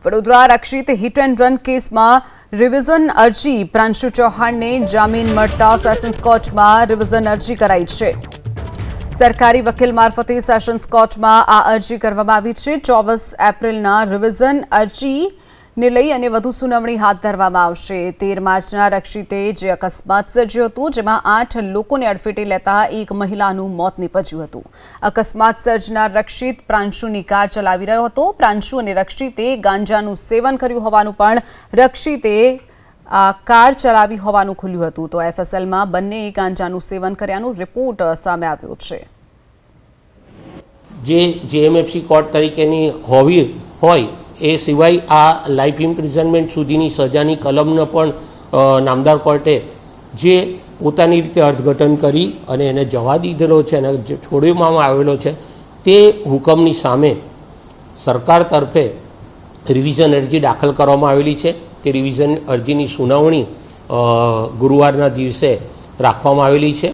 Vadodara Rakshit hit and run કેસમાં revision અરજી પ્રાંશુ ચૌહાણને જામીન મળતા સેશન્સ કોર્ટમાં રિવિઝન અરજી કરાઈ છે। સરકારી વકીલ મારફતે સેશન્સ કોર્ટમાં આ અરજી કરવામાં આવી છે। 24 એપ્રિલના રિવિઝન અરજીને લઈ અને વધુ સુનાવણી હાથ ધરવામાં આવશે। 13 માર્ચના રક્ષિતે જે અકસ્માત સર્જ્યો હતો જેમાં 8 લોકોને અડફેટે લેતા એક મહિલાનું મોત નીપજ્યું હતું। અકસ્માત સર્જનાર રક્ષિત પ્રાંશુની કાર ચલાવી રહ્યો હતો। પ્રાંશુ અને રક્ષિતે ગાંજાનું સેવન કર્યું હોવાનું પણ રક્ષિતે કાર ચલાવી હોવાનું ખુલ્યું હતું। તો એફએસએલમાં બંનેએ ગાંજાનું સેવન કર્યાનો રિપોર્ટ સામે આવ્યો છે। જે જેએમએફસી કોર્ટ તરીકેની હોવી હોય એ સિવાય આ લાઈફ ઇમ્પ્રિઝનમેન્ટ સુધીની સજાની કલમનો પણ નામદાર કોર્ટે જે પોતાની રીતે અર્થઘટન કરી અને એને જવા દીધેલો છે અને છોડવામાં આવેલો છે તે હુકમની સામે સરકાર તરફે રિવિઝન અરજી દાખલ કરવામાં આવેલી છે। તે રિવિઝન અરજીની સુનાવણી ગુરુવારના દિવસે રાખવામાં આવેલી છે।